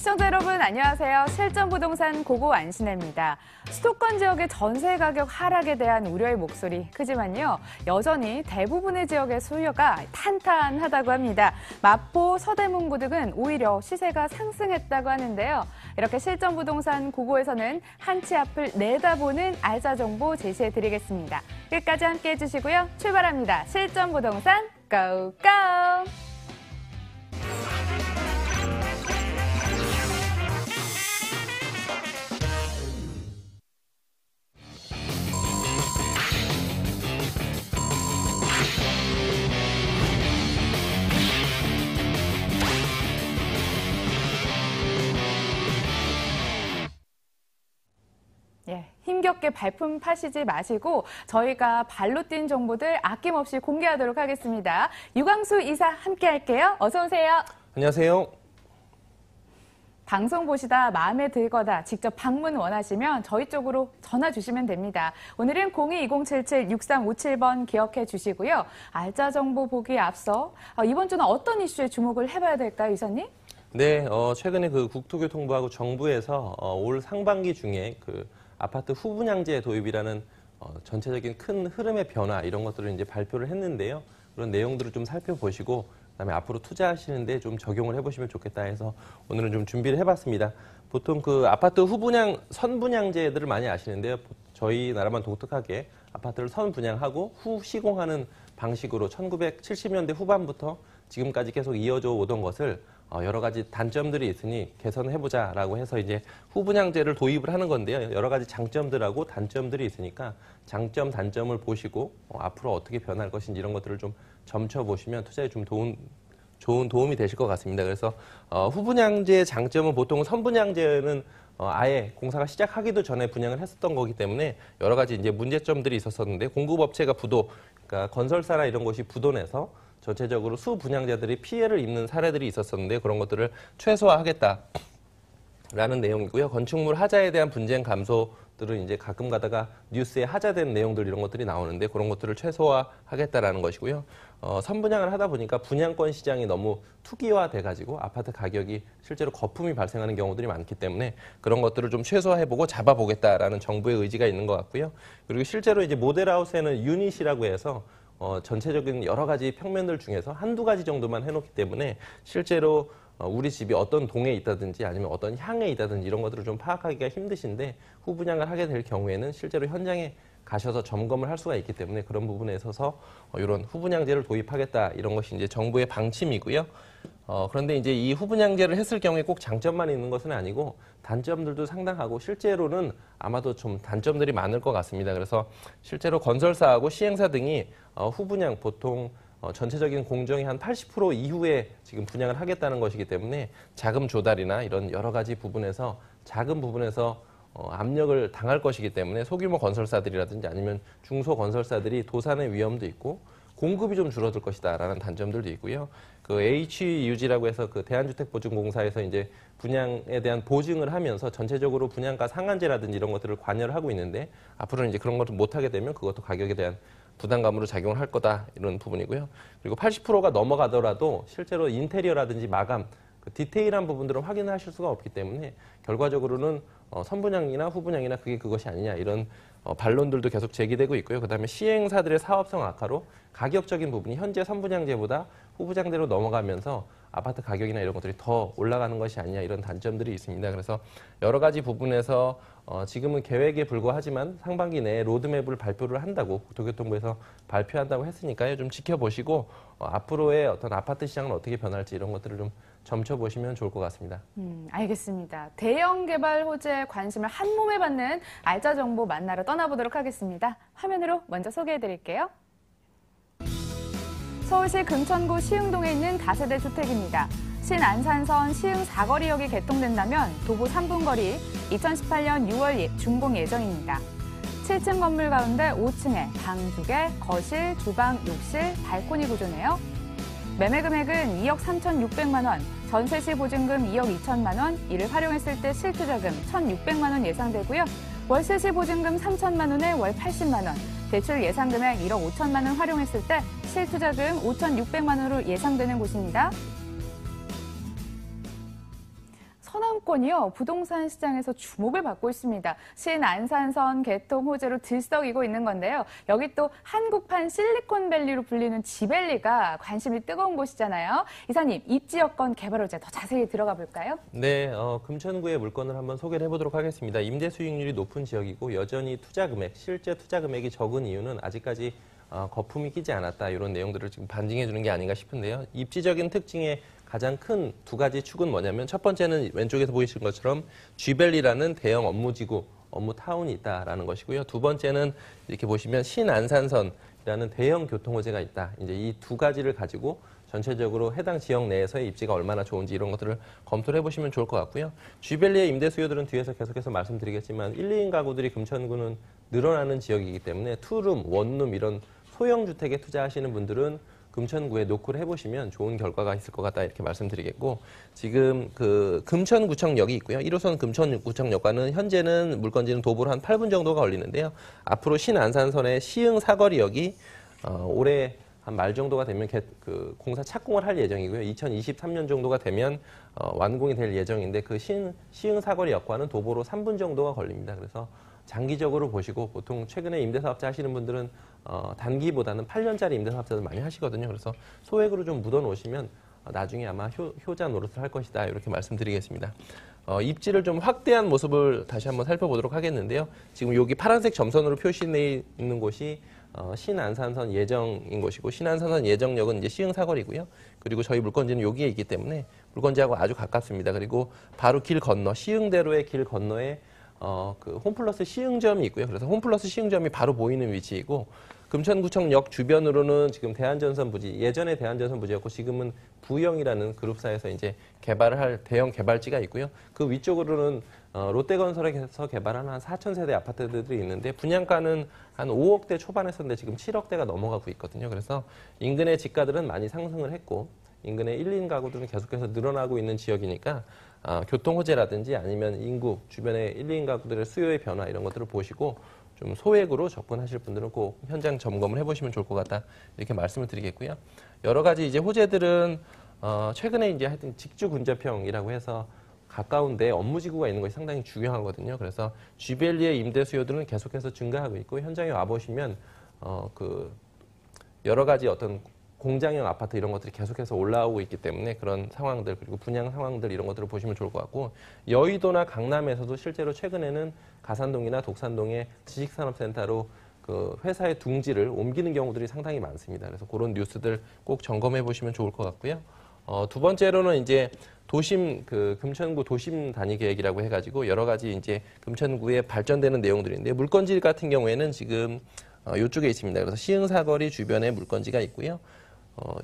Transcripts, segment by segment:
시청자 여러분 안녕하세요. 실전부동산 고고 안신혜입니다. 수도권 지역의 전세 가격 하락에 대한 우려의 목소리 크지만요. 여전히 대부분의 지역의 수요가 탄탄하다고 합니다. 마포, 서대문구 등은 오히려 시세가 상승했다고 하는데요. 이렇게 실전부동산 고고에서는 한 치 앞을 내다보는 알짜 정보 제시해드리겠습니다. 끝까지 함께해 주시고요. 출발합니다. 실전부동산 고고! 힘겹게 발품 파시지 마시고 저희가 발로 뛴 정보들 아낌없이 공개하도록 하겠습니다. 유광수 이사 함께 할게요. 어서 오세요. 안녕하세요. 방송 보시다 마음에 들거나 직접 방문 원하시면 저희 쪽으로 전화 주시면 됩니다. 오늘은 02-2077-6357번 기억해 주시고요. 알짜 정보 보기에 앞서 이번 주는 어떤 이슈에 주목을 해봐야 될까요, 이사님? 네, 최근에 그 국토교통부하고 정부에서 올 상반기 중에 그 아파트 후분양제 도입이라는 전체적인 큰 흐름의 변화 이런 것들을 이제 발표를 했는데요. 그런 내용들을 좀 살펴보시고 그다음에 앞으로 투자하시는데 좀 적용을 해보시면 좋겠다 해서 오늘은 좀 준비를 해봤습니다. 보통 그 아파트 후분양, 선분양제들을 많이 아시는데요. 저희 나라만 독특하게 아파트를 선분양하고 후 시공하는 방식으로 1970년대 후반부터 지금까지 계속 이어져 오던 것을 여러 가지 단점들이 있으니 개선해보자라고 해서 이제 후분양제를 도입을 하는 건데요. 여러 가지 장점들하고 단점들이 있으니까 장점, 단점을 보시고 앞으로 어떻게 변할 것인지 이런 것들을 좀 점쳐보시면 투자에 좀 좋은 도움이 되실 것 같습니다. 그래서 후분양제의 장점은 보통 선분양제는 아예 공사가 시작하기도 전에 분양을 했었던 거기 때문에 여러 가지 이제 문제점들이 있었었는데 공급업체가 그러니까 건설사나 이런 것이 부도내서 전체적으로 수분양자들이 피해를 입는 사례들이 있었었는데 그런 것들을 최소화하겠다라는 내용이고요. 건축물 하자에 대한 분쟁 감소들은 이제 가끔 가다가 뉴스에 하자된 내용들 이런 것들이 나오는데 그런 것들을 최소화하겠다라는 것이고요. 선분양을 하다 보니까 분양권 시장이 너무 투기화돼가지고 아파트 가격이 실제로 거품이 발생하는 경우들이 많기 때문에 그런 것들을 좀 최소화해보고 잡아보겠다라는 정부의 의지가 있는 것 같고요. 그리고 실제로 이제 모델하우스에는 유닛이라고 해서 전체적인 여러 가지 평면들 중에서 한두 가지 정도만 해놓기 때문에 실제로 우리 집이 어떤 동에 있다든지 아니면 어떤 향에 있다든지 이런 것들을 좀 파악하기가 힘드신데 후분양을 하게 될 경우에는 실제로 현장에 가셔서 점검을 할 수가 있기 때문에 그런 부분에 있어서 이런 후분양제를 도입하겠다 이런 것이 이제 정부의 방침이고요. 그런데 이제 이 후분양제를 했을 경우에 꼭 장점만 있는 것은 아니고 단점들도 상당하고 실제로는 아마도 좀 단점들이 많을 것 같습니다. 그래서 실제로 건설사하고 시행사 등이 후분양 보통 전체적인 공정의 한 80% 이후에 지금 분양을 하겠다는 것이기 때문에 자금 조달이나 이런 여러 가지 부분에서 작은 부분에서 압력을 당할 것이기 때문에 소규모 건설사들이라든지 아니면 중소건설사들이 도산의 위험도 있고 공급이 좀 줄어들 것이다라는 단점들도 있고요. 그 HUG라고 해서 그 대한주택보증공사에서 이제 분양에 대한 보증을 하면서 전체적으로 분양가 상한제라든지 이런 것들을 관여를 하고 있는데 앞으로는 이제 그런 것을 못하게 되면 그것도 가격에 대한 부담감으로 작용을 할 거다 이런 부분이고요. 그리고 80%가 넘어가더라도 실제로 인테리어라든지 마감, 그 디테일한 부분들은 확인하실 수가 없기 때문에 결과적으로는 선분양이나 후분양이나 그것이 아니냐 이런 반론들도 계속 제기되고 있고요. 그다음에 시행사들의 사업성 악화로 가격적인 부분이 현재 선분양제보다 후분양제로 넘어가면서 아파트 가격이나 이런 것들이 더 올라가는 것이 아니냐 이런 단점들이 있습니다. 그래서 여러 가지 부분에서 지금은 계획에 불과하지만 상반기 내에 로드맵을 발표를 한다고 국토교통부에서 발표한다고 했으니까요. 좀 지켜보시고 앞으로의 어떤 아파트 시장은 어떻게 변할지 이런 것들을 좀 점쳐보시면 좋을 것 같습니다. 알겠습니다. 대형 개발 호재에 관심을 한몸에 받는 알짜 정보 만나러 떠나보도록 하겠습니다. 화면으로 먼저 소개해드릴게요. 서울시 금천구 시흥동에 있는 다세대 주택입니다. 신안산선 시흥 사거리역이 개통된다면 도보 3분 거리 2018년 6월 준공 예정입니다. 7층 건물 가운데 5층에 방 2개, 거실, 주방, 욕실, 발코니 구조네요. 매매 금액은 2억 3,600만 원, 전세 시 보증금 2억 2천만 원, 이를 활용했을 때 실투자금 1,600만 원 예상되고요. 월세 시 보증금 3천만 원에 월 80만 원, 대출 예상 금액 1억 5천만 원 활용했을 때 실투자금 5,600만 원으로 예상되는 곳입니다. 수도권이요, 부동산 시장에서 주목을 받고 있습니다. 신안산선 개통 호재로 들썩이고 있는 건데요. 여기 또 한국판 실리콘밸리로 불리는 지밸리가 관심이 뜨거운 곳이잖아요. 이사님, 입지 여건 개발 호재 더 자세히 들어가 볼까요? 네, 금천구의 물건을 한번 소개를 해보도록 하겠습니다. 임대 수익률이 높은 지역이고 여전히 투자 금액, 실제 투자 금액이 적은 이유는 아직까지 거품이 끼지 않았다, 이런 내용들을 지금 반증해 주는 게 아닌가 싶은데요. 입지적인 특징의 가장 큰 두 가지 축은 뭐냐면, 첫 번째는 왼쪽에서 보이시는 것처럼 쥐밸리라는 대형 업무지구, 업무타운이 있다라는 것이고요. 두 번째는 이렇게 보시면 신안산선이라는 대형 교통호재가 있다. 이제 이 두 가지를 가지고 전체적으로 해당 지역 내에서의 입지가 얼마나 좋은지 이런 것들을 검토를 해보시면 좋을 것 같고요. 쥐밸리의 임대 수요들은 뒤에서 계속해서 말씀드리겠지만 1, 2인 가구들이 금천구는 늘어나는 지역이기 때문에 투룸, 원룸 이런 소형 주택에 투자하시는 분들은 금천구에 노크를 해보시면 좋은 결과가 있을 것 같다, 이렇게 말씀드리겠고, 지금 그 금천구청역이 있고요. 1호선 금천구청역과는 현재는 물건지는 도보로 한 8분 정도가 걸리는데요. 앞으로 신안산선의 시흥 사거리역이 올해 한 말 정도가 되면 공사 착공을 할 예정이고요. 2023년 정도가 되면 완공이 될 예정인데, 그 시흥 사거리역과는 도보로 3분 정도가 걸립니다. 그래서 장기적으로 보시고, 보통 최근에 임대사업자 하시는 분들은 단기보다는 8년짜리 임대사업자들 많이 하시거든요. 그래서 소액으로 좀 묻어 놓으시면 나중에 아마 효자 노릇을 할 것이다, 이렇게 말씀드리겠습니다. 입지를 좀 확대한 모습을 다시 한번 살펴보도록 하겠는데요. 지금 여기 파란색 점선으로 표시되어 있는 곳이 신안산선 예정인 곳이고, 신안산선 예정역은 이제 시흥 사거리고요. 그리고 저희 물건지는 여기에 있기 때문에 물건지하고 아주 가깝습니다. 그리고 바로 길 건너, 시흥대로의 길 건너에 그 홈플러스 시흥점이 있고요. 그래서 홈플러스 시흥점이 바로 보이는 위치이고, 금천구청역 주변으로는 지금 대한전선 부지, 예전에 대한전선 부지였고 지금은 부영이라는 그룹사에서 이제 개발을 할 대형 개발지가 있고요. 그 위쪽으로는 롯데건설에서 개발한 한 4,000세대 아파트들이 있는데, 분양가는 한 5억대 초반에 었는데 지금 7억대가 넘어가고 있거든요. 그래서 인근의 집가들은 많이 상승을 했고, 인근의 1, 2인 가구들은 계속해서 늘어나고 있는 지역이니까 교통 호재라든지 아니면 인구, 주변의 1, 2인 가구들의 수요의 변화 이런 것들을 보시고 좀 소액으로 접근하실 분들은 꼭 현장 점검을 해보시면 좋을 것 같다, 이렇게 말씀을 드리겠고요. 여러 가지 이제 호재들은 최근에 이제 하여튼 직주 근접형이라고 해서 가까운데 업무지구가 있는 것이 상당히 중요하거든요. 그래서 쥐밸리의 임대 수요들은 계속해서 증가하고 있고, 현장에 와 보시면 여러 가지 어떤 공장형 아파트 이런 것들이 계속해서 올라오고 있기 때문에 그런 상황들, 그리고 분양 상황들 이런 것들을 보시면 좋을 것 같고, 여의도나 강남에서도 실제로 최근에는 가산동이나 독산동의 지식산업센터로 그 회사의 둥지를 옮기는 경우들이 상당히 많습니다. 그래서 그런 뉴스들 꼭 점검해 보시면 좋을 것 같고요. 두 번째로는 이제 금천구 도심 단위 계획이라고 해가지고 여러 가지 이제 금천구에 발전되는 내용들인데, 물건지 같은 경우에는 지금 이쪽에 있습니다. 그래서 시흥 사거리 주변에 물건지가 있고요.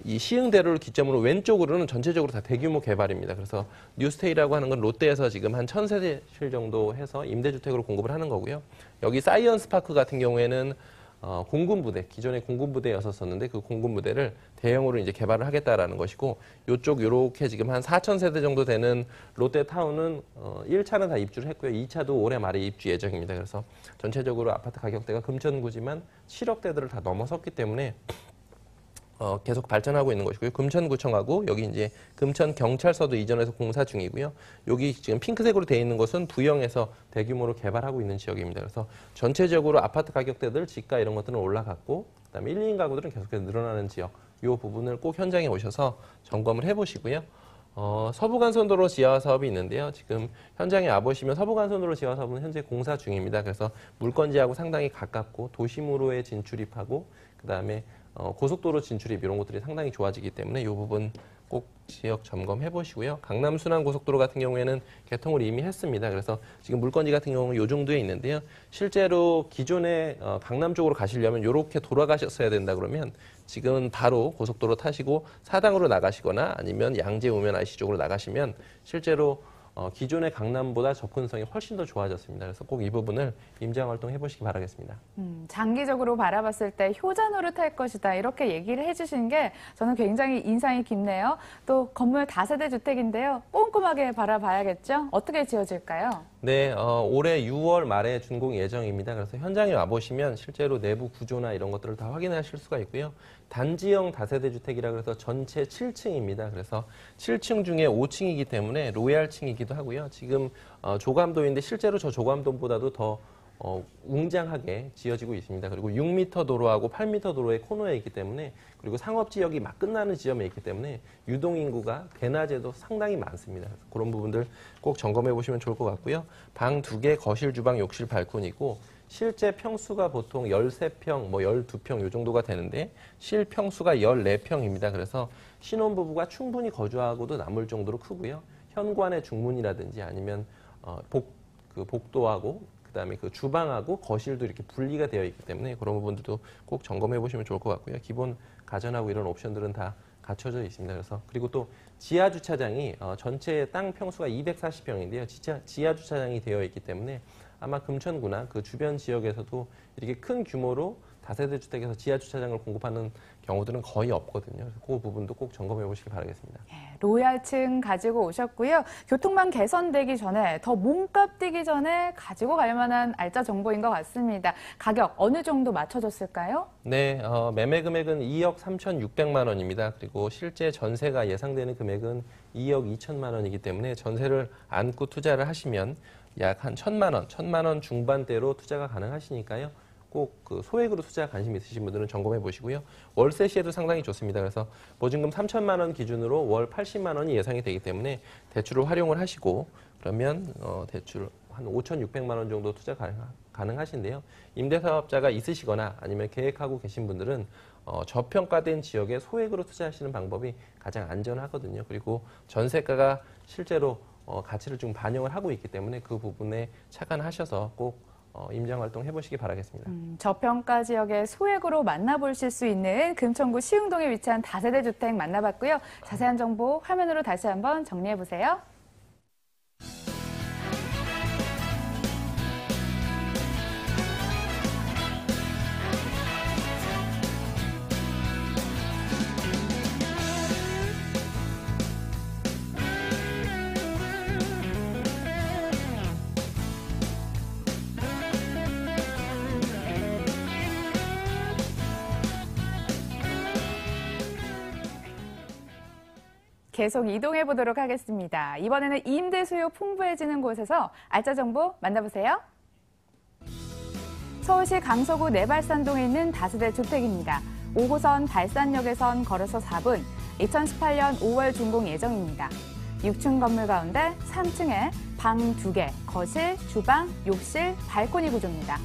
이 시흥대로를 기점으로 왼쪽으로는 전체적으로 다 대규모 개발입니다. 그래서 뉴스테이라고 하는 건 롯데에서 지금 한 1,000세대실 정도 해서 임대주택으로 공급을 하는 거고요. 여기 사이언스파크 같은 경우에는 공군부대, 기존에 공군부대였었는데 그 공군부대를 대형으로 이제 개발을 하겠다라는 것이고, 요쪽 요렇게 지금 한 4,000세대 정도 되는 롯데타운은 1차는 다 입주를 했고요. 2차도 올해 말에 입주 예정입니다. 그래서 전체적으로 아파트 가격대가 금천구지만 7억대들을 다 넘어섰기 때문에 계속 발전하고 있는 것이고요. 금천구청하고 여기 이제 금천경찰서도 이전해서 공사 중이고요. 여기 지금 핑크색으로 되어 있는 것은 부영에서 대규모로 개발하고 있는 지역입니다. 그래서 전체적으로 아파트 가격대들, 지가 이런 것들은 올라갔고, 그다음에 1, 2인 가구들은 계속해서 늘어나는 지역, 이 부분을 꼭 현장에 오셔서 점검을 해보시고요. 서부간선도로 지하 사업이 있는데요. 지금 현장에 와보시면 서부간선도로 지하 사업은 현재 공사 중입니다. 그래서 물건지하고 상당히 가깝고 도심으로의 진출입하고 그다음에 고속도로 진출입 이런 것들이 상당히 좋아지기 때문에 이 부분 꼭 지역 점검해 보시고요. 강남 순환고속도로 같은 경우에는 개통을 이미 했습니다. 그래서 지금 물건지 같은 경우는 이 정도에 있는데요. 실제로 기존에 강남 쪽으로 가시려면 이렇게 돌아가셨어야 된다 그러면 지금은 바로 고속도로 타시고 사당으로 나가시거나 아니면 양재 우면 IC 쪽으로 나가시면 실제로 기존의 강남보다 접근성이 훨씬 더 좋아졌습니다. 그래서 꼭 이 부분을 임장 활동 해보시기 바라겠습니다. 장기적으로 바라봤을 때 효자 노릇할 것이다, 이렇게 얘기를 해주신 게 저는 굉장히 인상이 깊네요. 또 건물 다세대 주택인데요. 꼼꼼하게 바라봐야겠죠? 어떻게 지어질까요? 네, 올해 6월 말에 준공 예정입니다. 그래서 현장에 와보시면 실제로 내부 구조나 이런 것들을 다 확인하실 수가 있고요. 단지형 다세대 주택이라 그래서 전체 7층입니다. 그래서 7층 중에 5층이기 때문에 로얄층이기도 하고요. 지금 조감도인데 실제로 저 조감도보다도 더 웅장하게 지어지고 있습니다. 그리고 6m 도로하고 8m 도로의 코너에 있기 때문에, 그리고 상업지역이 막 끝나는 지점에 있기 때문에 유동인구가 대낮에도 상당히 많습니다. 그래서 그런 부분들 꼭 점검해 보시면 좋을 것 같고요. 방 2개, 거실, 주방, 욕실, 발코니고 실제 평수가 보통 13평, 뭐 12평 이 정도가 되는데 실평수가 14평입니다. 그래서 신혼부부가 충분히 거주하고도 남을 정도로 크고요. 현관의 중문이라든지 아니면 복도하고 그다음에 그 주방하고 거실도 이렇게 분리가 되어 있기 때문에 그런 부분들도 꼭 점검해 보시면 좋을 것 같고요. 기본 가전하고 이런 옵션들은 다 갖춰져 있습니다. 그래서 그리고 또 지하 주차장이 전체 땅 평수가 240평인데요. 지하 주차장이 되어 있기 때문에 아마 금천구나 그 주변 지역에서도 이렇게 큰 규모로 다세대 주택에서 지하 주차장을 공급하는 경우들은 거의 없거든요. 그래서 그 부분도 꼭 점검해 보시기 바라겠습니다. 로얄층 가지고 오셨고요. 교통망 개선되기 전에 더 몸값 뛰기 전에 가지고 갈 만한 알짜 정보인 것 같습니다. 가격 어느 정도 맞춰졌을까요? 네, 매매 금액은 2억 3,600만 원입니다. 그리고 실제 전세가 예상되는 금액은 2억 2천만 원이기 때문에 전세를 안고 투자를 하시면 약 한 1,000만 원 중반대로 투자가 가능하시니까요. 꼭 그 소액으로 투자 관심 있으신 분들은 점검해 보시고요. 월세 시에도 상당히 좋습니다. 그래서 보증금 3천만 원 기준으로 월 80만 원이 예상이 되기 때문에 대출을 활용을 하시고 그러면 대출 한 5,600만 원 정도 투자 가능하신데요. 임대사업자가 있으시거나 아니면 계획하고 계신 분들은 저평가된 지역에 소액으로 투자하시는 방법이 가장 안전하거든요. 그리고 전세가가 실제로 가치를 좀 반영을 하고 있기 때문에 그 부분에 착안하셔서 꼭 임장활동 해보시기 바라겠습니다. 저평가 지역에 소액으로 만나보실 수 있는 금천구 시흥동에 위치한 다세대 주택 만나봤고요. 자세한 정보 화면으로 다시 한번 정리해보세요. 계속 이동해 보도록 하겠습니다. 이번에는 임대 수요 풍부해지는 곳에서 알짜 정보 만나보세요. 서울시 강서구 내발산동에 있는 다세대 주택입니다. 5호선 발산역에선 걸어서 4분, 2018년 5월 준공 예정입니다. 6층 건물 가운데 3층에 방 2개, 거실, 주방, 욕실, 발코니 구조입니다.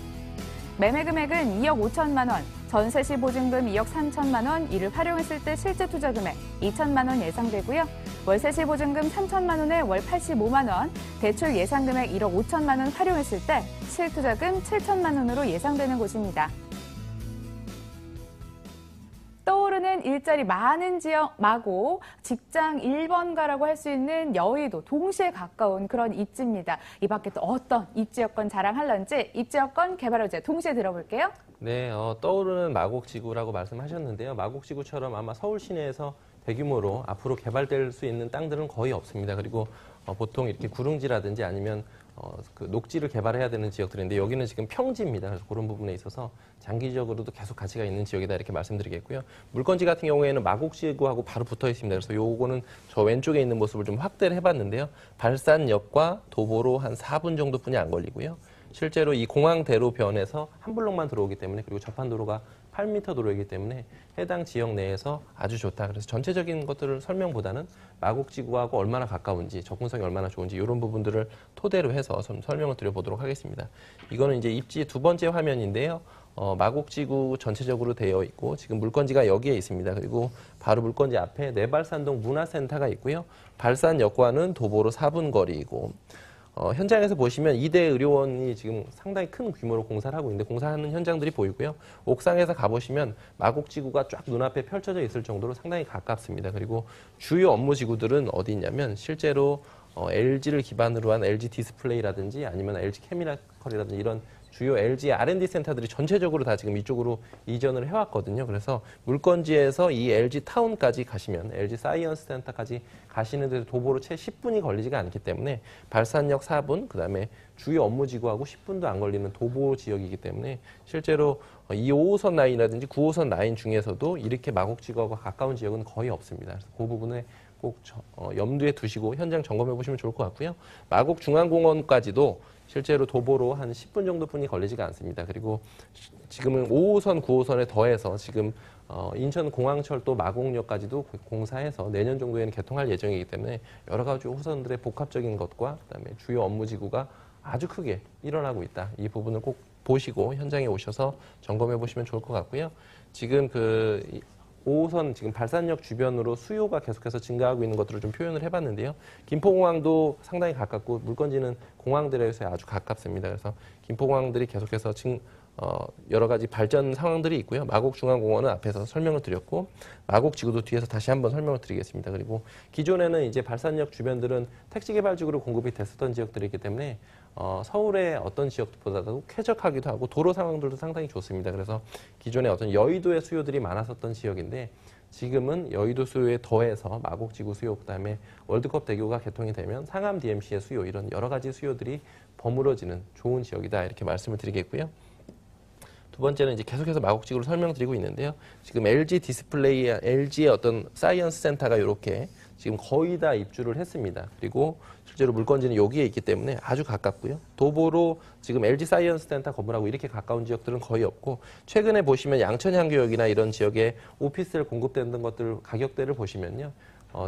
매매 금액은 2억 5천만 원, 전세 시 보증금 2억 3천만 원, 이를 활용했을 때 실제 투자 금액 2천만 원 예상되고요. 월세 시 보증금 3천만 원에 월 85만 원, 대출 예상 금액 1억 5천만 원 활용했을 때 실투자금 7천만 원으로 예상되는 곳입니다. 떠오르는 일자리 많은 지역 마고 직장 1번가라고 할 수 있는 여의도 동시에 가까운 그런 입지입니다. 이 밖에 또 어떤 입지 여건 자랑할런지 입지 여건 개발 호재 동시에 들어볼게요. 네, 떠오르는 마곡지구라고 말씀하셨는데요. 마곡지구처럼 아마 서울 시내에서 대규모로 앞으로 개발될 수 있는 땅들은 거의 없습니다. 그리고 보통 이렇게 구릉지라든지 아니면 그 녹지를 개발해야 되는 지역들인데 여기는 지금 평지입니다. 그래서 그런 부분에 있어서 장기적으로도 계속 가치가 있는 지역이다 이렇게 말씀드리겠고요. 물건지 같은 경우에는 마곡지구하고 바로 붙어 있습니다. 그래서 요거는 저 왼쪽에 있는 모습을 좀 확대를 해봤는데요. 발산역과 도보로 한 4분 정도뿐이 안 걸리고요. 실제로 이 공항대로변에서 한 블록만 들어오기 때문에 그리고 접한 도로가 8m 도로이기 때문에 해당 지역 내에서 아주 좋다. 그래서 전체적인 것들을 설명보다는 마곡지구하고 얼마나 가까운지, 접근성이 얼마나 좋은지 이런 부분들을 토대로 해서 좀 설명을 드려보도록 하겠습니다. 이거는 이제 입지 두 번째 화면인데요. 마곡지구 전체적으로 되어 있고 지금 물건지가 여기에 있습니다. 그리고 바로 물건지 앞에 내발산동 문화센터가 있고요. 발산역과는 도보로 4분 거리이고 현장에서 보시면 2대 의료원이 지금 상당히 큰 규모로 공사를 하고 있는데 공사하는 현장들이 보이고요. 옥상에서 가보시면 마곡지구가 쫙 눈앞에 펼쳐져 있을 정도로 상당히 가깝습니다. 그리고 주요 업무지구들은 어디 있냐면 실제로 LG를 기반으로 한 LG 디스플레이라든지 아니면 LG 케미칼이라든지 이런 주요 LG R&D 센터들이 전체적으로 다 지금 이쪽으로 이전을 해왔거든요. 그래서 물건지에서 이 LG 타운까지 가시면 LG 사이언스 센터까지 가시는 데도 도보로 채 10분이 걸리지가 않기 때문에 발산역 4분, 그다음에 주요 업무지구하고 10분도 안 걸리는 도보 지역이기 때문에 실제로 이 5호선 라인이라든지 9호선 라인 중에서도 이렇게 마곡지구하고 가까운 지역은 거의 없습니다. 그래서 그 부분에 꼭 염두에 두시고 현장 점검해 보시면 좋을 것 같고요. 마곡중앙공원까지도 실제로 도보로 한 10분 정도뿐이 걸리지가 않습니다. 그리고 지금은 5호선, 9호선에 더해서 지금 인천공항철도 마곡역까지도 공사해서 내년 정도에는 개통할 예정이기 때문에 여러 가지 호선들의 복합적인 것과 그다음에 주요 업무지구가 아주 크게 일어나고 있다. 이 부분을 꼭 보시고 현장에 오셔서 점검해 보시면 좋을 것 같고요. 지금 5호선 지금 발산역 주변으로 수요가 계속해서 증가하고 있는 것들을 좀 표현을 해봤는데요. 김포공항도 상당히 가깝고 물건지는 공항들에서 아주 가깝습니다. 그래서 김포공항들이 계속해서 여러 가지 발전 상황들이 있고요. 마곡중앙공원은 앞에서 설명을 드렸고 마곡지구도 뒤에서 다시 한번 설명을 드리겠습니다. 그리고 기존에는 이제 발산역 주변들은 택지개발지구로 공급이 됐었던 지역들이기 때문에 서울의 어떤 지역보다도 쾌적하기도 하고 도로 상황들도 상당히 좋습니다. 그래서 기존에 어떤 여의도의 수요들이 많았었던 지역인데 지금은 여의도 수요에 더해서 마곡지구 수요, 그다음에 월드컵 대교가 개통이 되면 상암 DMC의 수요, 이런 여러 가지 수요들이 버무러지는 좋은 지역이다, 이렇게 말씀을 드리겠고요. 두 번째는 이제 계속해서 마곡지구를 설명드리고 있는데요. 지금 LG 디스플레이, LG의 어떤 사이언스 센터가 이렇게 지금 거의 다 입주를 했습니다. 그리고 실제로 물건지는 여기에 있기 때문에 아주 가깝고요. 도보로 지금 LG 사이언스 센터 건물하고 이렇게 가까운 지역들은 거의 없고, 최근에 보시면 양천향교역이나 이런 지역에 오피스를 공급되는 것들 가격대를 보시면요.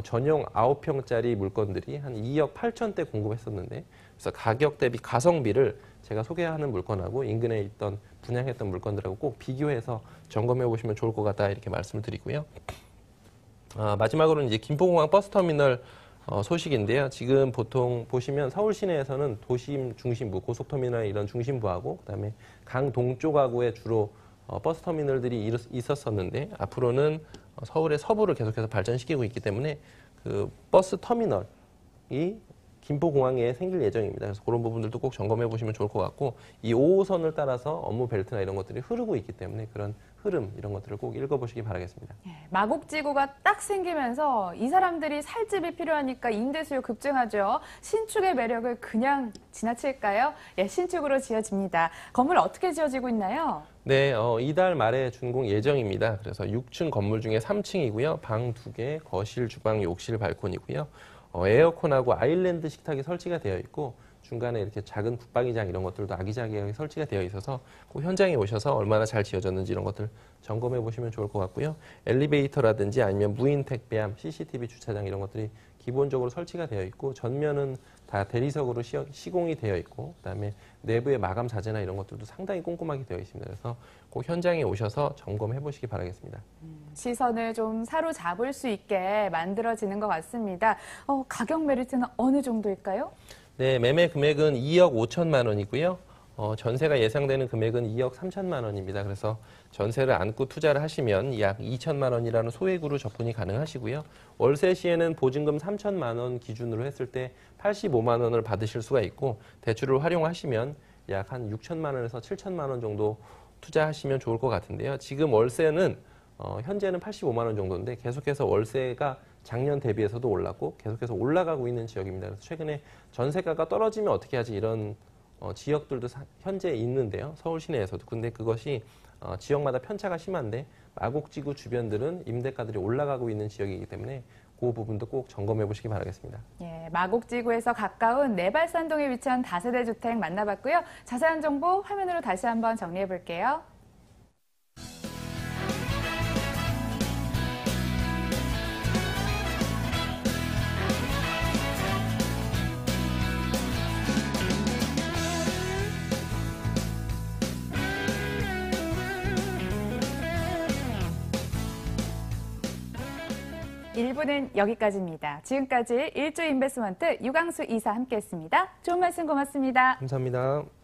전용 9평짜리 물건들이 한 2억 8천대 공급했었는데, 그래서 가격 대비 가성비를 제가 소개하는 물건하고 인근에 있던 분양했던 물건들하고 꼭 비교해서 점검해 보시면 좋을 것 같다, 이렇게 말씀을 드리고요. 마지막으로는 이제 김포공항 버스터미널 소식인데요. 지금 보통 보시면 서울 시내에서는 도심 중심부, 고속터미널 이런 중심부하고 그다음에 강 동쪽하고에 주로 버스터미널들이 있었었는데, 앞으로는 서울의 서부를 계속해서 발전시키고 있기 때문에 그 버스 터미널이 김포공항에 생길 예정입니다. 그래서 그런 부분들도 꼭 점검해 보시면 좋을 것 같고, 이 5호선을 따라서 업무 벨트나 이런 것들이 흐르고 있기 때문에 그런 흐름, 이런 것들을 꼭 읽어보시기 바라겠습니다. 마곡지구가 딱 생기면서 이 사람들이 살 집이 필요하니까 임대 수요 급증하죠. 신축의 매력을 그냥 지나칠까요? 신축으로 지어집니다. 건물 어떻게 지어지고 있나요? 네, 이달 말에 준공 예정입니다. 그래서 6층 건물 중에 3층이고요. 방 2개, 거실, 주방, 욕실, 발코니고요. 에어컨하고 아일랜드 식탁이 설치가 되어 있고, 중간에 이렇게 작은 붙박이장 이런 것들도 아기자기하게 설치가 되어 있어서 꼭 현장에 오셔서 얼마나 잘 지어졌는지 이런 것들 점검해 보시면 좋을 것 같고요. 엘리베이터라든지 아니면 무인 택배함, CCTV 주차장 이런 것들이 기본적으로 설치가 되어 있고, 전면은 다 대리석으로 시공이 되어 있고, 그다음에 내부의 마감 자재나 이런 것들도 상당히 꼼꼼하게 되어 있습니다. 그래서 꼭 현장에 오셔서 점검해 보시기 바라겠습니다. 시선을 좀 사로잡을 수 있게 만들어지는 것 같습니다. 가격 메리트는 어느 정도일까요? 네, 매매 금액은 2억 5천만 원이고요. 전세가 예상되는 금액은 2억 3천만 원입니다. 그래서 전세를 안고 투자를 하시면 약 2천만 원이라는 소액으로 접근이 가능하시고요. 월세 시에는 보증금 3천만 원 기준으로 했을 때 85만 원을 받으실 수가 있고, 대출을 활용하시면 약 한 6천만 원에서 7천만 원 정도 투자하시면 좋을 것 같은데요. 지금 월세는 현재는 85만 원 정도인데 계속해서 월세가 작년 대비해서도 올랐고 계속해서 올라가고 있는 지역입니다. 그래서 최근에 전세가가 떨어지면 어떻게 하지, 이런 지역들도 현재 있는데요. 서울 시내에서도. 근데 그것이 지역마다 편차가 심한데 마곡지구 주변들은 임대가들이 올라가고 있는 지역이기 때문에 그 부분도 꼭 점검해 보시기 바라겠습니다. 마곡지구에서 가까운 내발산동에 위치한 다세대 주택 만나봤고요. 자세한 정보 화면으로 다시 한번 정리해 볼게요. 일부는 여기까지입니다. 지금까지 일주 인베스먼트 유광수 이사 함께했습니다. 좋은 말씀 고맙습니다. 감사합니다.